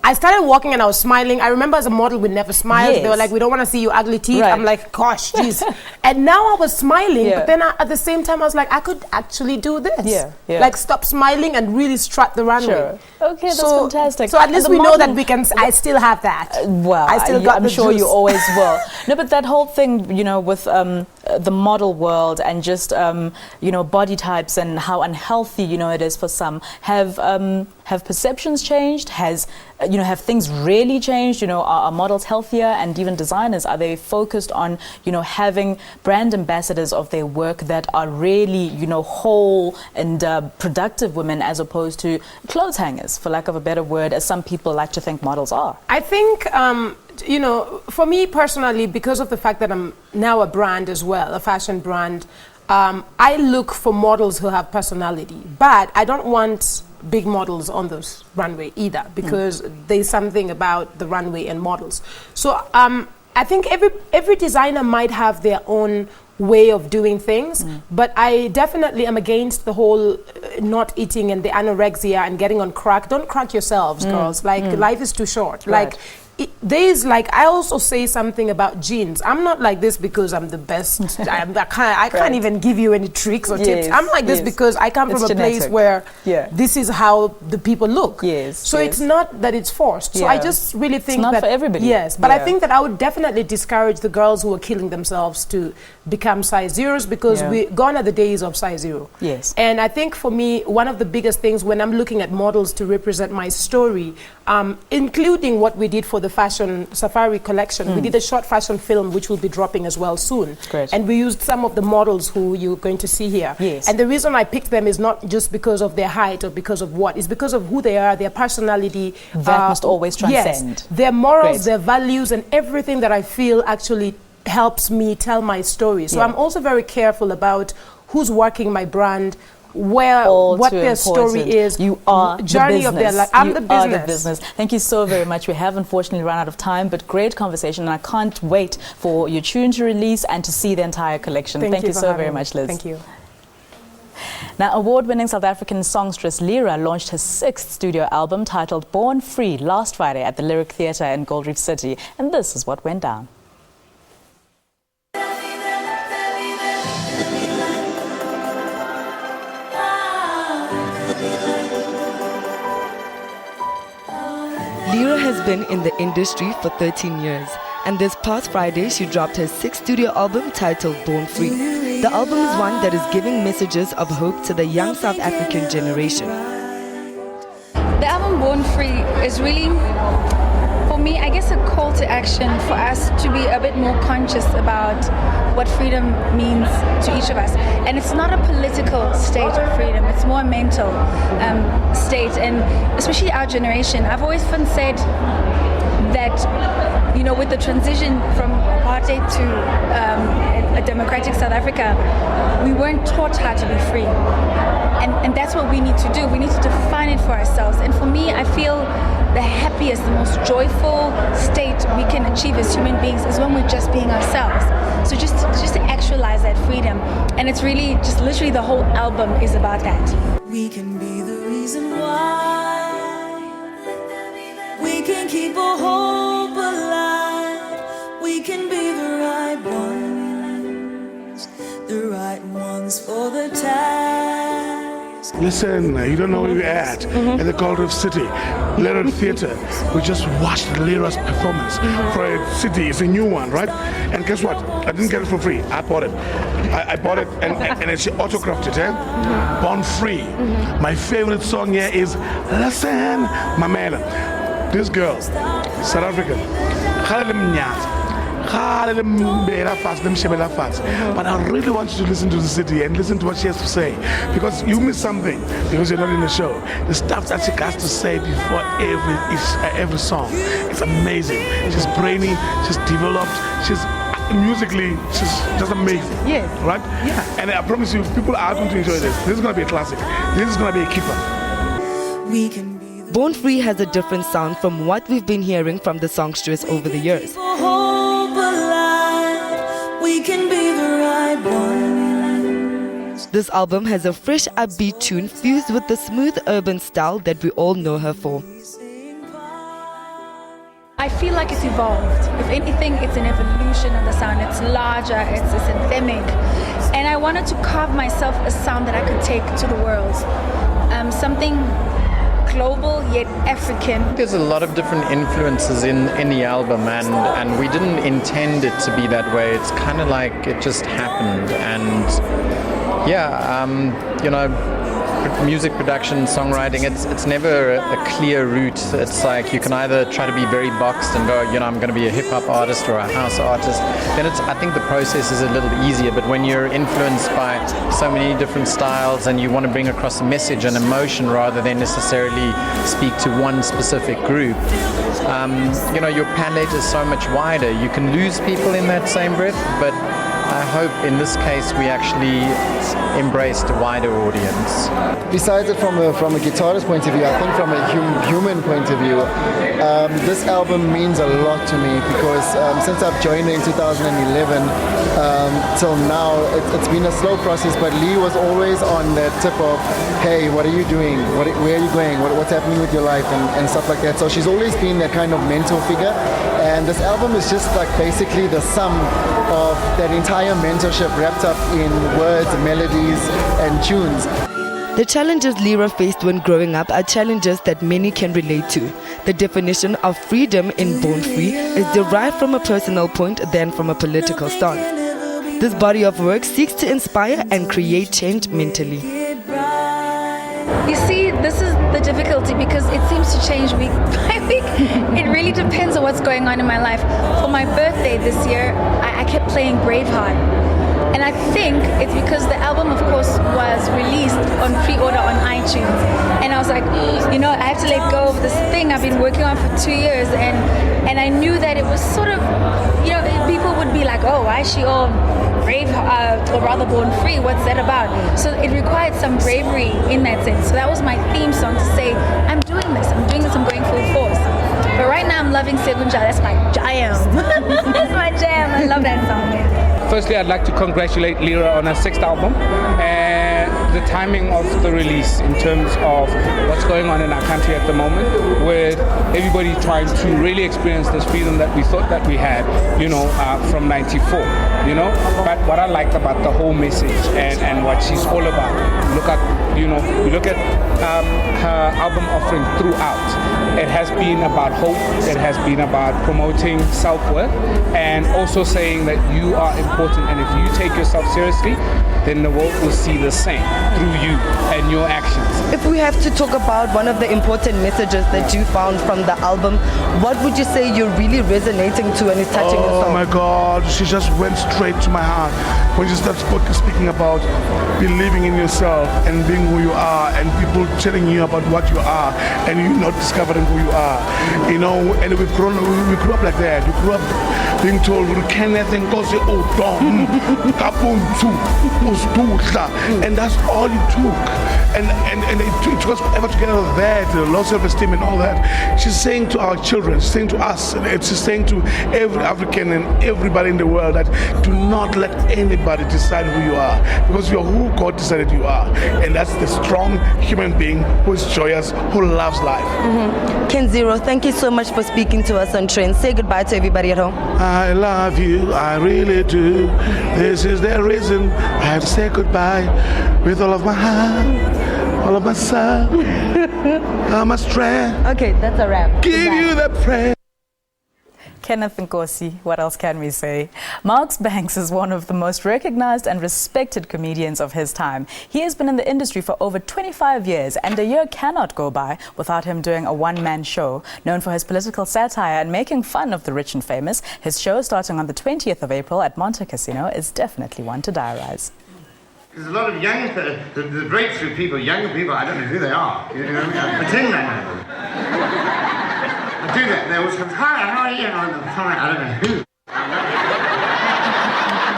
I started walking and I was smiling. I remember as a model, we never smiled. They were like, we don't want to see you ugly teeth. I'm like, gosh, jeez. And now I was smiling, but then at the same time, I was like, I could actually do this. Like, stop smiling and really strut the runway. Sure. Okay, that's fantastic. So at least we know that we can, I still have that. Well, I still got I'm the sure juice. you always will. No, but that whole thing, you know, with the model world and just, you know, body types and how unhealthy, you know, it is for some, have perceptions changed? Have things really changed? You know, are models healthier, and even designers, are they focused on, you know, having brand ambassadors of their work that are really, you know, whole and productive women as opposed to clothes hangers, for lack of a better word, as some people like to think models are? I think, you know, for me personally, because of the fact that I'm now a brand as well, a fashion brand, I look for models who have personality, but I don't want big models on the runway either, because there's something about the runway and models. So I think every designer might have their own way of doing things, but I definitely am against the whole not eating and the anorexia and getting on crack. Don't crack yourselves, girls. Like, life is too short. Like, there's like, I also say something about jeans. I'm not like this because I'm the best. I can't even give you any tricks or tips. I'm like this because I come from a place where this is how the people look. So it's not that it's forced. So I just really think it's not that for everybody. Yes, but I think that I would definitely discourage the girls who are killing themselves to become size zeros, because we gone are the days of size zero. Yes. And I think for me, one of the biggest things when I'm looking at models to represent my story, including what we did for the fashion safari collection, we did a short fashion film which will be dropping as well soon. Great. And we used some of the models who you're going to see here. Yes. And the reason I picked them is not just because of their height or because of what, it's because of who they are, their personality. That must always transcend. Yes, their morals, their values, and everything that I feel actually helps me tell my story. So I'm also very careful about who's working my brand, what their story is. You are journey the of their life. I'm the business. Are the business. Thank you so very much. We have unfortunately run out of time, but great conversation, and I can't wait for your tune to release and to see the entire collection. Thank you so very much, Liz. Thank you. Now, award-winning South African songstress Lira launched her 6th studio album titled Born Free last Friday at the Lyric Theatre in Gold Reef City, and this is what went down. Lira has been in the industry for 13 years, and this past Friday she dropped her 6th studio album titled Born Free. The album is one that is giving messages of hope to the young South African generation. The album Born Free is really, for me, I guess, a call to action for us to be a bit more conscious about what freedom means to each of us. And it's not a political state of freedom, it's more a mental state, and especially our generation. I've always said that, you know, with the transition from apartheid to a democratic South Africa, we weren't taught how to be free. And that's what we need to do. We need to define it for ourselves. And for me, I feel the happiest, the most joyful state we can achieve as human beings is when we're just being ourselves. So just to actualize that freedom. And it's really just literally the whole album is about that. We can be the reason why. We can keep a hope alive. We can be the right ones for the task. Listen, you don't know where we're at the Gold Reef City, Lira Theatre. We just watched Lira's performance for a city. It's a new one, right? And guess what? I didn't get it for free. I bought it. I bought it and she autographed it, Born Free. My favorite song here is Listen, Mamela. This girl, South African, But I really want you to listen to the city and listen to what she has to say, because you miss something because you're not in the show. The stuff that she has to say before every song, it's amazing. She's brainy, she's developed, she's musically, she's just amazing. Yes. Right? Yeah. And I promise you, people are going to enjoy this. This is going to be a classic. This is going to be a keeper. Born Free has a different sound from what we've been hearing from the songstress over the years. We can be the right ones. This album has a fresh upbeat tune fused with the smooth urban style that we all know her for. I feel like it's evolved. If anything, it's an evolution of the sound. It's larger, it's anthemic. And I wanted to carve myself a sound that I could take to the world. Something global yet African. There's a lot of different influences in the album, and we didn't intend it to be that way. It's kind of like it just happened. And yeah, music production, songwriting, it's never a clear route. It's like you can either try to be very boxed and go, I'm going to be a hip-hop artist or a house artist. Then I think the process is a little easier. But when you're influenced by so many different styles and you want to bring across a message and emotion rather than necessarily speak to one specific group, your palette is so much wider. You can lose people in that same breath, but I hope in this case we actually embraced a wider audience. Besides it from a guitarist point of view, I think from a human point of view, this album means a lot to me because since I've joined in 2011 till now, it's been a slow process, but Lee was always on the tip of, hey, what are you doing? Where are you going? What's happening with your life and stuff like that. So she's always been that kind of mentor figure. And this album is just like basically the sum of that entire mentorship wrapped up in words, melodies, and tunes. The challenges Lira faced when growing up are challenges that many can relate to. The definition of freedom in Born Free is derived from a personal point than from a political stance. This body of work seeks to inspire and create change mentally. You see, this is the difficulty because it seems to change week by week. It really depends on what's going on in my life. For my birthday this year, I kept playing Braveheart. And I think it's because the album, of course, was released on pre-order on iTunes. And I was like, I have to let go of this thing I've been working on for 2 years. And I knew that it was sort of, people would be like, oh, why is she all brave, or rather Born Free? What's that about? So it required some bravery in that sense. So that was my theme song to say, I'm doing this, I'm going full force. But right now I'm loving Segunja, that's my jam. That's my jam, I love that song. Yeah. Firstly, I'd like to congratulate Lira on her 6th album and the timing of the release in terms of what's going on in our country at the moment, with everybody trying to really experience this freedom that we thought that we had, from '94, But what I liked about the whole message and what she's all about, you look at her album offering throughout. It has been about hope, it has been about promoting self-worth and also saying that you are important, and if you take yourself seriously, then the world will see the same through you and your actions. If we have to talk about one of the important messages that you found from the album, what would you say you're really resonating to and is touching your soul? Oh my God, she just went straight to my heart when she started speaking about believing in yourself and being who you are, and people telling you about what you are and you not discovering who you are. And we grew up like that. We grew up being told, and that's all it took. And it took us forever to get out of that, low self-esteem and all that. She's saying to our children, she's saying to us, and she's saying to every African and everybody in the world that do not let anybody decide who you are, because you're who God decided you are. And that's the strong human being who is joyous, who loves life. Kenziro, thank you so much for speaking to us on Trendz. Say goodbye to everybody at home. I love you, I really do. This is the reason I have to say goodbye with all of my heart, all of my soul, all my strength. Okay, that's a wrap. Give you the praise. Kenneth Nkosi, what else can we say? Mark Banks is one of the most recognized and respected comedians of his time. He has been in the industry for over 25 years, and a year cannot go by without him doing a one-man show. Known for his political satire and making fun of the rich and famous, his show starting on the 20th of April at Monte Casino is definitely one to diarize. There's a lot of young, the breakthrough people, younger people, I don't know who they are. You know, I pretend I know them. I do that, and they always come, hi, how are you? I don't know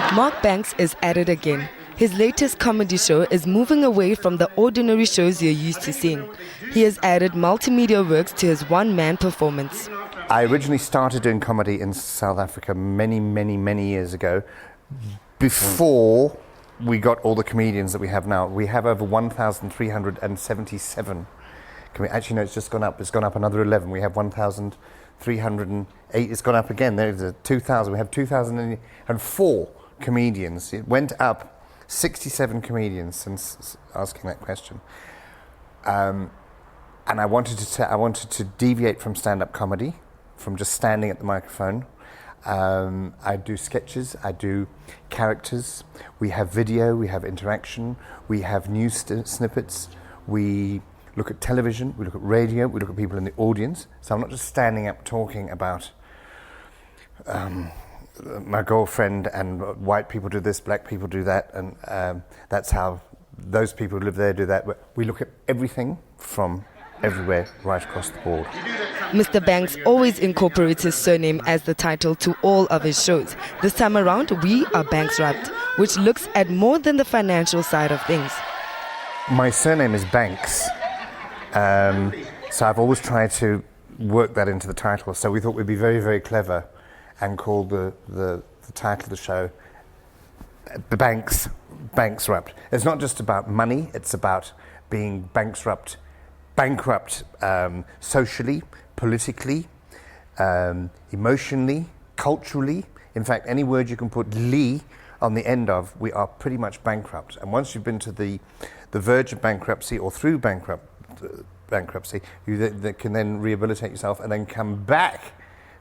who. Mark Banks is at it again. His latest comedy show is moving away from the ordinary shows you're used to seeing. He has added multimedia works to his one-man performance. I originally started doing comedy in South Africa many years ago, before we got all the comedians that we have now. We have over 1,377. Actually, no, it's just gone up. It's gone up another 11. We have 1,308. It's gone up again. There's 2,000. We have 2,004 comedians. It went up 67 comedians since asking that question. And I wanted to deviate from stand-up comedy, from just standing at the microphone. I do sketches, I do characters, we have video, we have interaction, we have news snippets, we look at television, we look at radio, we look at people in the audience. So I'm not just standing up talking about my girlfriend and white people do this, black people do that, and that's how those people who live there do that. We look at everything from everywhere, right across the board. Mr. Banks always incorporates his surname as the title to all of his shows. This time around, we are Banks Wrapped, which looks at more than the financial side of things. My surname is Banks, so I've always tried to work that into the title. So we thought we'd be very clever and call the title of the show Banks Wrapped. It's not just about money, it's about being bankrupt socially, politically, emotionally, culturally. In fact, any word you can put "ly" on the end of, we are pretty much bankrupt. And once you've been to the verge of bankruptcy or through bankruptcy, you can then rehabilitate yourself and then come back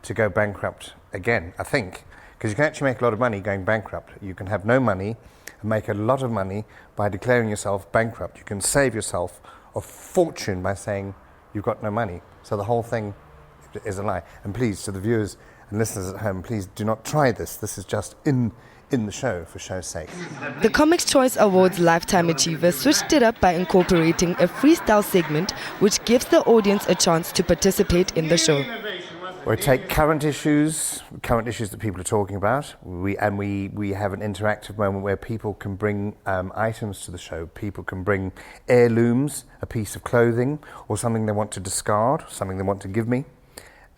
to go bankrupt again, I think. Because you can actually make a lot of money going bankrupt. You can have no money and make a lot of money by declaring yourself bankrupt. You can save yourself a fortune by saying you've got no money. So the whole thing is a lie. And please, to the viewers and listeners at home, please do not try this. This is just in the show, for show's sake. The Comics Choice Awards Lifetime Achiever switched it up by incorporating a freestyle segment which gives the audience a chance to participate in the show. We take current issues that people are talking about. We have an interactive moment where people can bring items to the show. People can bring heirlooms, a piece of clothing, or something they want to discard, something they want to give me,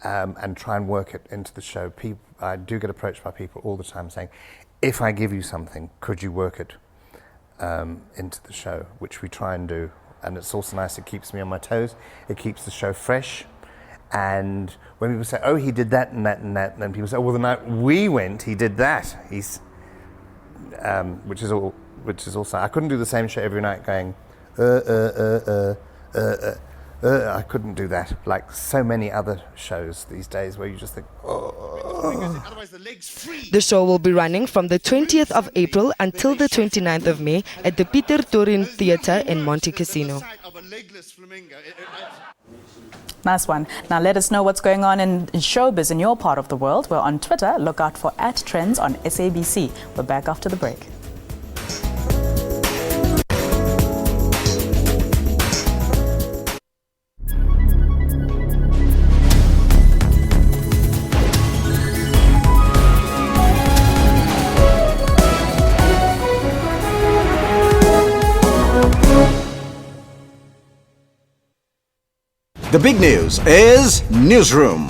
and try and work it into the show. I do get approached by people all the time saying, if I give you something, could you work it into the show, which we try and do. And it's also nice, it keeps me on my toes, it keeps the show fresh. And when people say, oh, he did that and that and that, and then people say, oh, well, the night we went, he did that. Which is also, I couldn't do the same show every night going, I couldn't do that, like so many other shows these days where you just think, oh. The show will be running from the 20th of April until the 29th of May at the Pieter Torin Theatre in Monte Casino. Nice one. Now let us know what's going on in showbiz in your part of the world. We're on Twitter. Look out for @Trendz on SABC. We're back after the break. The big news is Newsroom.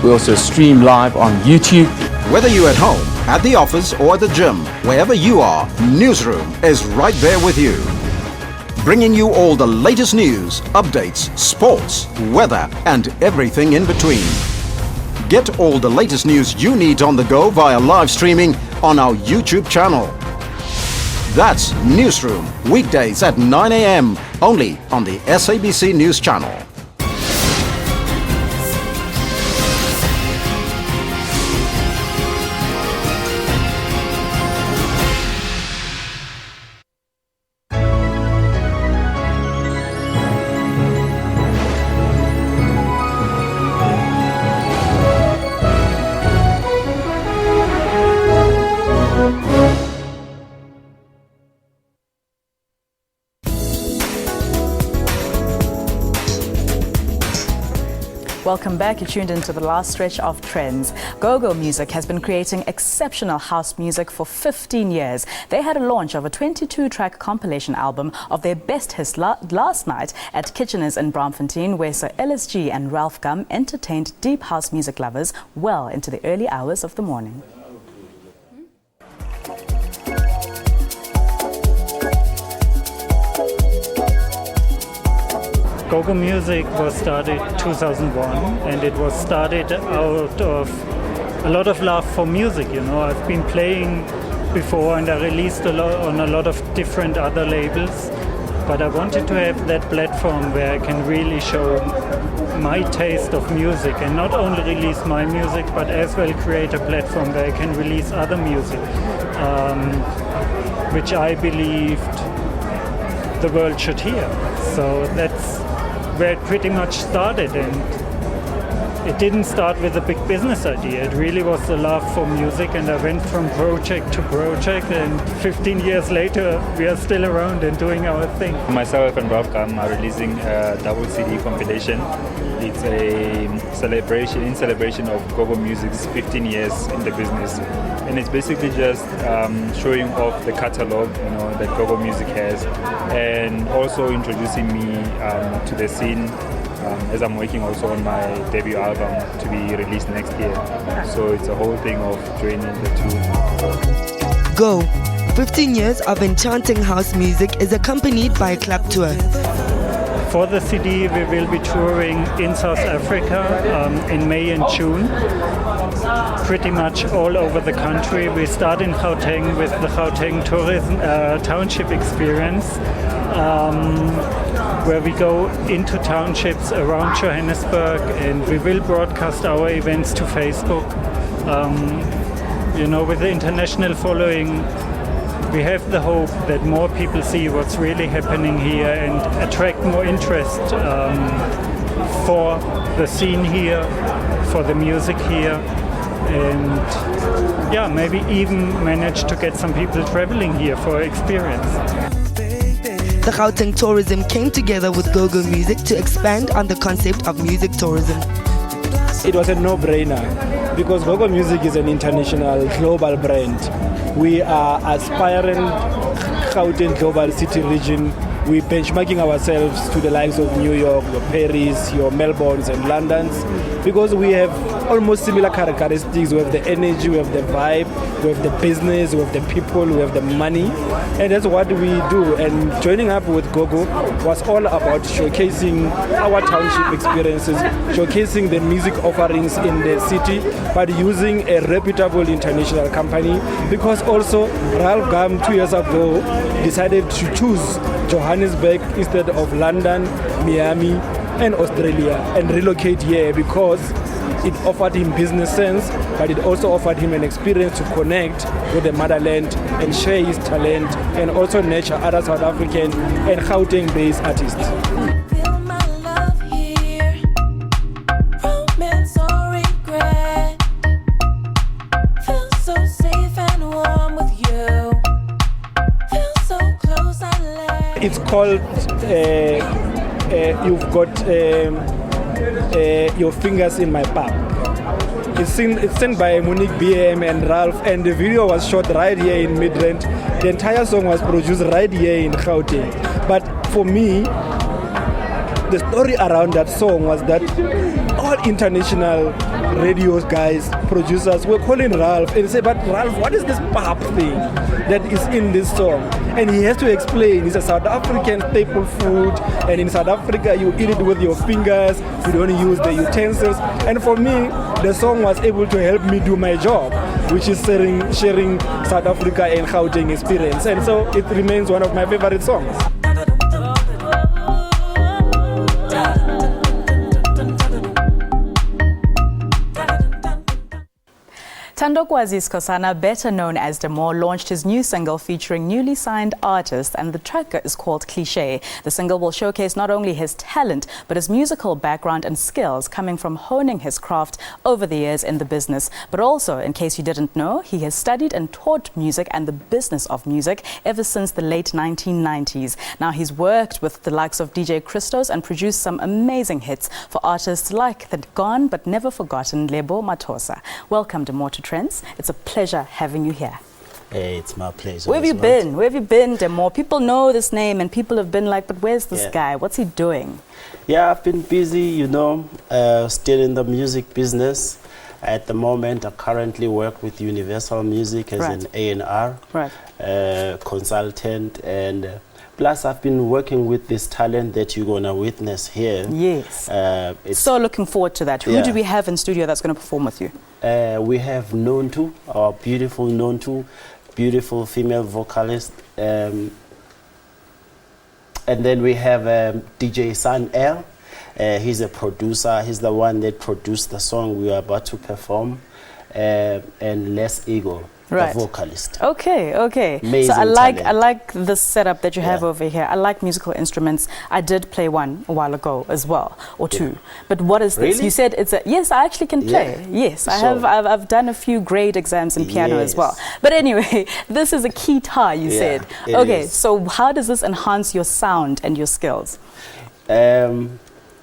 We also stream live on YouTube. Whether you're at home, at the office, or at the gym, wherever you are, Newsroom is right there with you. Bringing you all the latest news, updates, sports, weather, and everything in between. Get all the latest news you need on the go via live streaming on our YouTube channel. That's Newsroom, weekdays at 9 a.m. only on the SABC News Channel. Welcome back. You tuned into the last stretch of Trendz. GoGo Music has been creating exceptional house music for 15 years. They had a launch of a 22-track compilation album of their best hits last night at Kitchener's in Braamfontein, where Sir LSG and Ralph Gum entertained deep house music lovers well into the early hours of the morning. GoGo Music was started 2001, and it was started out of a lot of love for music. You know, I've been playing before, and I released a lot on a lot of different other labels, but I wanted to have that platform where I can really show my taste of music, and not only release my music, but as well create a platform where I can release other music, which I believed the world should hear. So that's where it pretty much started, and it didn't start with a big business idea. It really was the love for music, and I went from project to project, and 15 years later we are still around and doing our thing. Myself and Ralph Gum are releasing a double CD compilation. It's a celebration of GoGo Music's 15 years in the business, and it's basically just showing off the catalog, you know, that GoGo Music has, and also introducing me to the scene as I'm working also on my debut album to be released next year. So it's a whole thing of joining the two. Go! 15 years of enchanting house music is accompanied by a club tour. For the CD, we will be touring in South Africa in May and June, pretty much all over the country. We start in Gauteng with the Gauteng Tourism Township Experience, where we go into townships around Johannesburg, and we will broadcast our events to Facebook. You know, with the international following, we have the hope that more people see what's really happening here and attract more interest for the scene here, for the music here, and yeah, maybe even manage to get some people traveling here for experience. The Gauteng Tourism came together with GoGo Music to expand on the concept of music tourism. It was a no-brainer because GoGo Music is an international, global brand. We are aspiring Gauteng Global City region. We're benchmarking ourselves to the likes of New York, your Paris, your Melbournes and Londons, because we have almost similar characteristics. We have the energy, we have the vibe, we have the business, we have the people, we have the money, and that's what we do. And joining up with GoGo was all about showcasing our township experiences, showcasing the music offerings in the city, but using a reputable international company, because also Ralph Gum 2 years ago decided to choose Johannesburg instead of London, Miami and Australia, and relocate here because it offered him business sense, but it also offered him an experience to connect with the motherland and share his talent, and also nurture other South African and Gauteng-based artists. It's called You've Got Your Fingers in My Pap. It's sent by Monique BM and Ralph, and the video was shot right here in Midrand. The entire song was produced right here in Gauteng. But for me, the story around that song was that all international radio guys, producers were calling Ralph and say, but Ralph, what is this pap thing that is in this song? And he has to explain, it's a South African staple food, and in South Africa you eat it with your fingers, you don't use the utensils. And for me, the song was able to help me do my job, which is sharing South Africa and Gauteng experience. And so it remains one of my favorite songs. Thandokwazi Skosana, better known as Demore, launched his new single featuring newly signed artists, and the track is called Cliché. The single will showcase not only his talent, but his musical background and skills coming from honing his craft over the years in the business. But also, in case you didn't know, he has studied and taught music and the business of music ever since the late 1990s. Now he's worked with the likes of DJ Christos and produced some amazing hits for artists like the gone but never forgotten Lebo Mathosa. Welcome Demore to Trendz. It's a pleasure having you here. Hey, it's my pleasure. Where have you been? Where have you been, Demore? People know this name and people have been like, but where's this guy? What's he doing? Yeah, I've been busy, you know, still in the music business. At the moment, I currently work with Universal Music as an A&R consultant, and plus I've been working with this talent that you're going to witness here. Yes. So looking forward to that. Who do we have in studio that's going to perform with you? We have Nontu, our beautiful Nontu, beautiful female vocalist. And then we have DJ San L. He's a producer. He's the one that produced the song we are about to perform. And Les Eagle, the vocalist. Okay. Amazing so I talent. like the setup that you have over here. I like musical instruments. I did play one a while ago as well, or two. But what is this? Really? You said it's a yes. I actually can play. Yes, I have. I've done a few grade exams in piano as well. But anyway, this is a guitar. You said. Okay. Is. So how does this enhance your sound and your skills?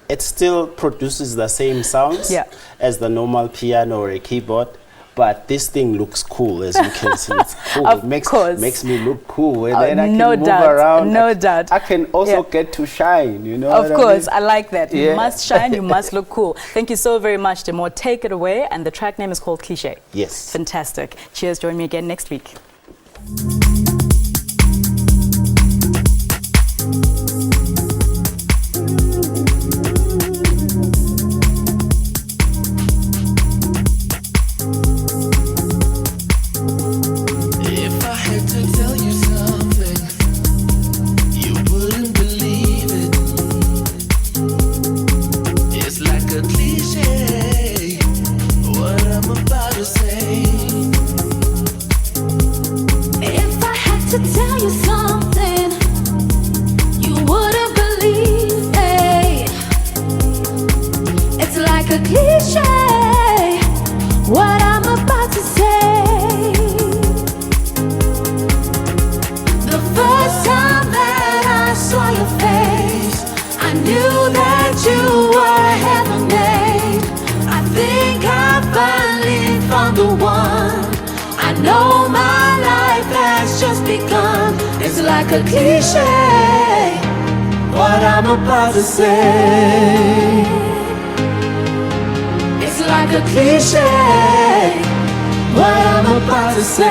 It still produces the same sounds as the normal piano or a keyboard. But this thing looks cool, as you can see. It's cool. Of it makes me look cool. And then I can no move doubt, around. No doubt. I can also get to shine, you know. Of course, I mean? I like that. You must shine, you must look cool. Thank you so very much, Demore. Take it away. And the track name is called Cliché. Yes. Fantastic. Cheers. Join me again next week. It's like a cliche, what I'm about to say. It's like a cliche, what I'm about to say.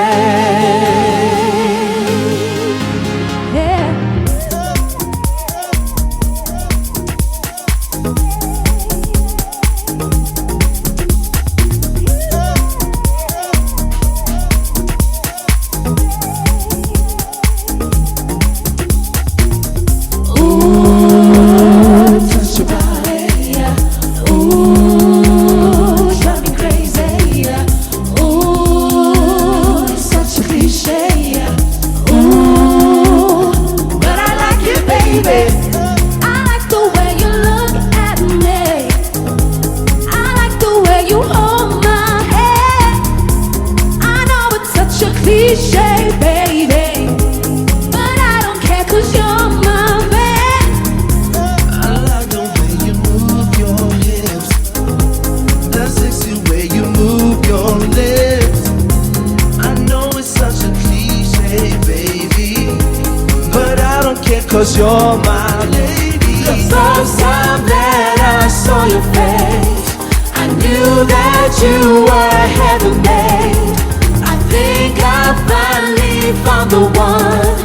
Cause you're my lady. The first time that I saw your face, I knew that you were heaven made. I think I finally found the one.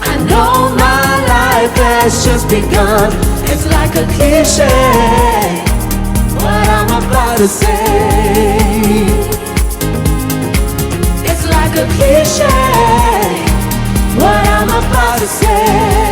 I know my life has just begun. It's like a cliche, what I'm about to say. It's like a cliche, what I'm about to say.